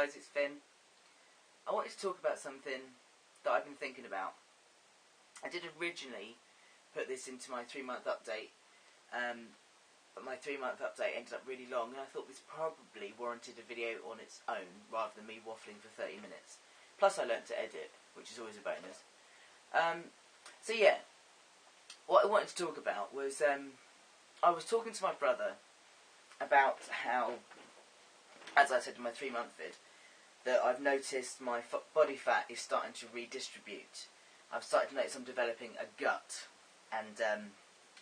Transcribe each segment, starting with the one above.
guys, it's Finn. I wanted to talk about something that I've been thinking about. I did originally put this into my 3-month update, but my 3-month update ended up really long, and I thought this probably warranted a video on its own rather than me waffling for 30 minutes. Plus I learnt to edit, which is always a bonus. So yeah, what I wanted to talk about was, I was talking to my brother about how, as I said in my 3-month vid, that I've noticed my body fat is starting to redistribute. I've started to notice I'm developing a gut, and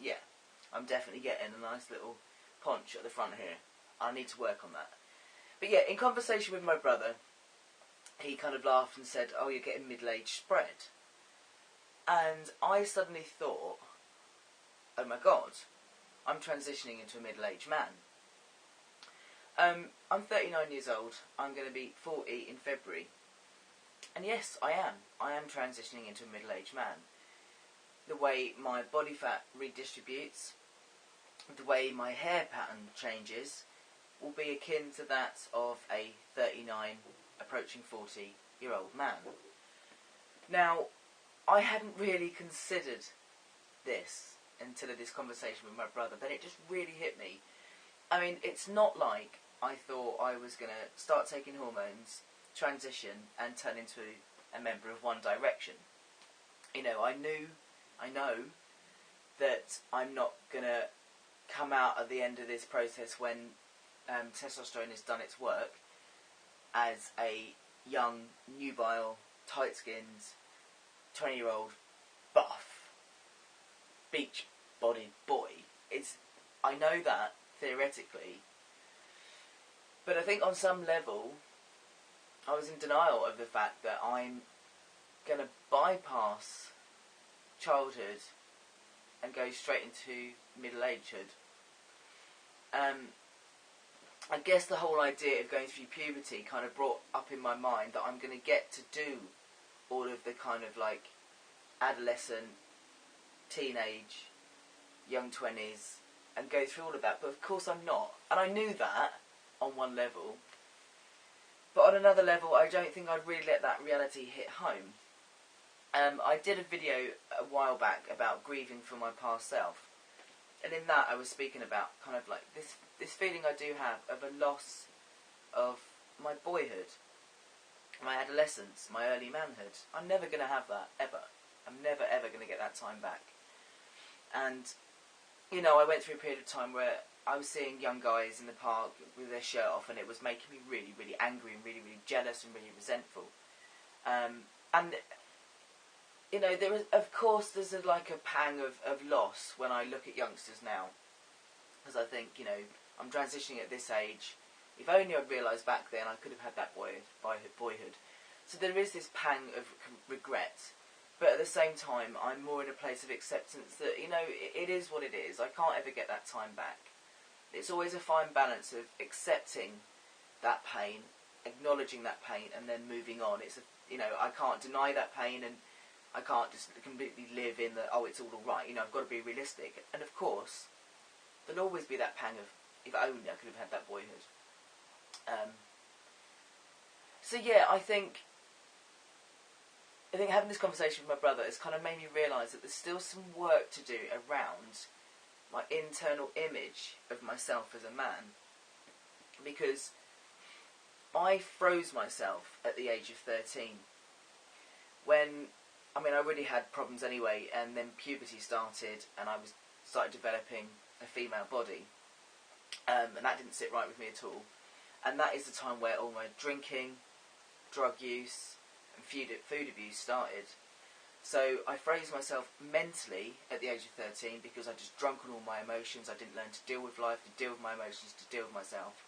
yeah, I'm definitely getting a nice little paunch at the front here. I need to work on that. But yeah, in conversation with my brother, he kind of laughed and said, "Oh, you're getting middle-aged spread." And I suddenly thought, oh my god, I'm transitioning into a middle-aged man. I'm 39 years old. I'm going to be 40 in February. And yes, I am. I am transitioning into a middle-aged man. The way my body fat redistributes, the way my hair pattern changes, will be akin to that of a 39, approaching 40-year-old man. Now, I hadn't really considered this until this conversation with my brother, but it just really hit me. I mean, it's not like I thought I was going to start taking hormones, transition, and turn into a member of One Direction. You know, I know that I'm not going to come out at the end of this process when testosterone has done its work as a young, nubile, tight-skinned, 20-year-old, buff, beach-bodied boy. I know that, theoretically, but I think on some level, I was in denial of the fact that I'm going to bypass childhood and go straight into middle-agehood. I guess the whole idea of going through puberty kind of brought up in my mind that I'm going to get to do all of the kind of like adolescent, teenage, young 20s, and go through all of that, but of course I'm not. And I knew that on one level, but on another level I don't think I'd really let that reality hit home. I did a video a while back about grieving for my past self, and in that I was speaking about kind of like this feeling I do have of a loss of my boyhood, my adolescence, my early manhood. I'm never going to have that, ever. I'm never ever going to get that time back. And you know, I went through a period of time where I was seeing young guys in the park with their shirt off, and it was making me really, really angry and really, really jealous and really resentful. And you know, there is, of course, there's like a pang of loss when I look at youngsters now, because I think, you know, I'm transitioning at this age. If only I'd realised back then, I could have had that boyhood. So there is this pang of regret. But at the same time, I'm more in a place of acceptance that, you know, it is what it is. I can't ever get that time back. It's always a fine balance of accepting that pain, acknowledging that pain, and then moving on. You know, I can't deny that pain, and I can't just completely live in the, oh, it's all right. You know, I've got to be realistic. And of course, there'll always be that pang of, if only I could have had that boyhood. So yeah, I think having this conversation with my brother has kind of made me realise that there's still some work to do around my internal image of myself as a man. Because I froze myself at the age of 13. When, I mean, I already had problems anyway, and then puberty started, and I started developing a female body. And that didn't sit right with me at all. And that is the time where all my drinking, drug use, and food abuse started. So I froze myself mentally at the age of 13 because I just drunk on all my emotions. I didn't learn to deal with life, to deal with my emotions, to deal with myself.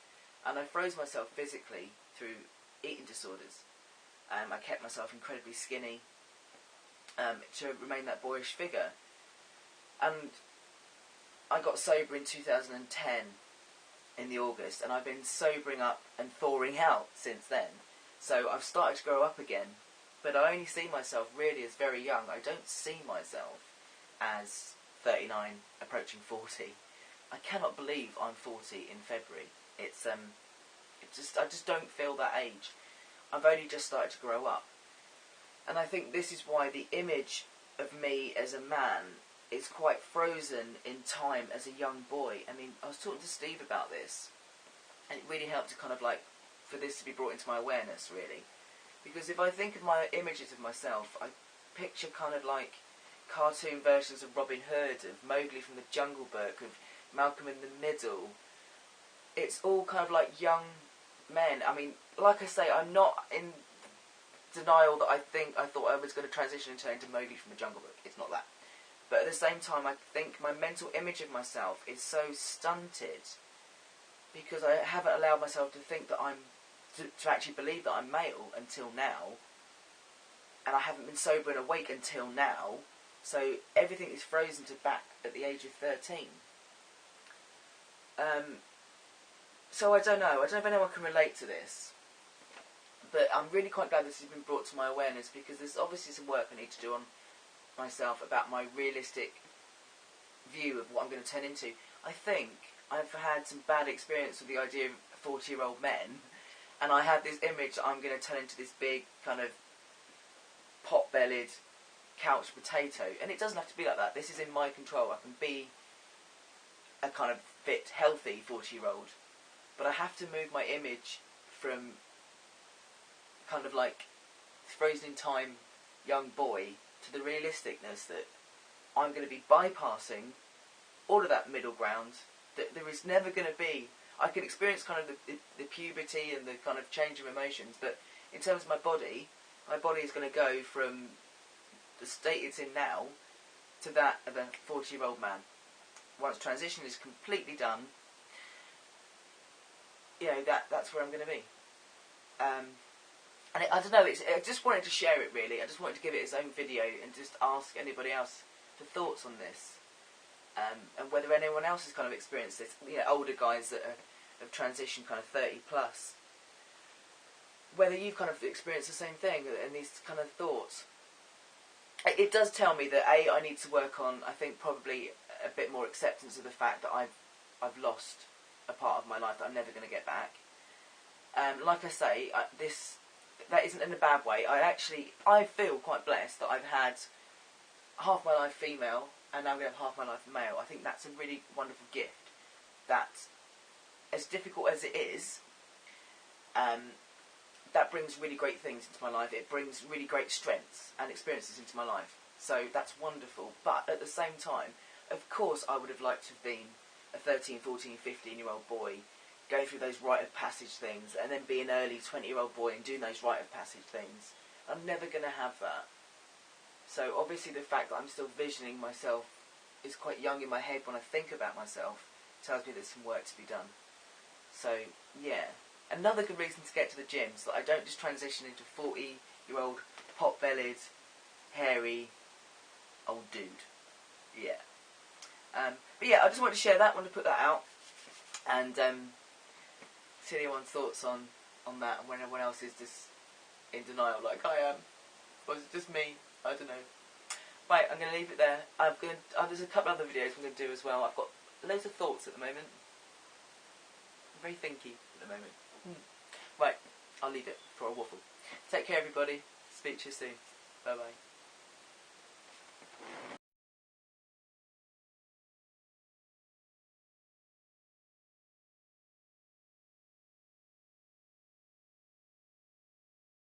And I froze myself physically through eating disorders. I kept myself incredibly skinny to remain that boyish figure. And I got sober in 2010 in the August, and I've been sobering up and thawing out since then. So I've started to grow up again, but I only see myself really as very young. I don't see myself as 39, approaching 40. I cannot believe I'm 40 in February. It's I just don't feel that age. I've only just started to grow up. And I think this is why the image of me as a man is quite frozen in time as a young boy. I mean, I was talking to Steve about this, and it really helped to kind of like, for this to be brought into my awareness, really. Because if I think of my images of myself, I picture kind of like cartoon versions of Robin Hood, of Mowgli from the Jungle Book, of Malcolm in the Middle. It's all kind of like young men. I mean, like I say, I'm not in denial that I thought I was going to transition and turn into Mowgli from the Jungle Book. It's not that. But at the same time, I think my mental image of myself is so stunted because I haven't allowed myself to think that to actually believe that I'm male until now. And I haven't been sober and awake until now. So everything is frozen to back at the age of 13. So I don't know. I don't know if anyone can relate to this. But I'm really quite glad this has been brought to my awareness, because there's obviously some work I need to do on myself about my realistic view of what I'm going to turn into. I think I've had some bad experience with the idea of 40-year-old men, and I had this image that I'm going to turn into this big kind of pot-bellied couch potato, and it doesn't have to be like that. This is in my control. I can be a kind of fit, healthy 40-year-old, but I have to move my image from kind of like frozen in time young boy to the realisticness that I'm going to be bypassing all of that middle ground, that there is never going to be. I can experience kind of the puberty and the kind of change of emotions, but in terms of my body is going to go from the state it's in now to that of a 40-year-old man. Once transition is completely done, you know, that's where I'm going to be. And I don't know, I just wanted to share it, really. I just wanted to give it its own video and just ask anybody else for thoughts on this. And whether anyone else has kind of experienced this, you know, older guys that have transitioned kind of 30 plus. Whether you've kind of experienced the same thing and these kind of thoughts. It does tell me that I need to work on, I think, probably a bit more acceptance of the fact that I've lost a part of my life that I'm never going to get back. Like I say, that isn't in a bad way. I feel quite blessed that I've had half my life female and now I'm going to have half my life male. I think that's a really wonderful gift. That, as difficult as it is, that brings really great things into my life. It brings really great strengths and experiences into my life. So that's wonderful. But at the same time, of course I would have liked to have been a 13, 14, 15-year-old boy going through those rite of passage things, and then be an early 20-year-old boy and doing those rite of passage things. I'm never going to have that. So obviously the fact that I'm still visioning myself is quite young in my head when I think about myself tells me there's some work to be done. So, yeah. Another good reason to get to the gym, so that I don't just transition into 40-year-old, pot-bellied, hairy, old dude. Yeah. But yeah, I just wanted to share that, wanted to put that out. And see anyone's thoughts on that, and when everyone else is just in denial like I am. Or is it just me? I don't know. Right, I'm going to leave it there. There's a couple other videos I'm going to do as well. I've got loads of thoughts at the moment. I'm very thinky at the moment. Right, I'll leave it for a waffle. Take care, everybody. Speak to you soon. Bye-bye.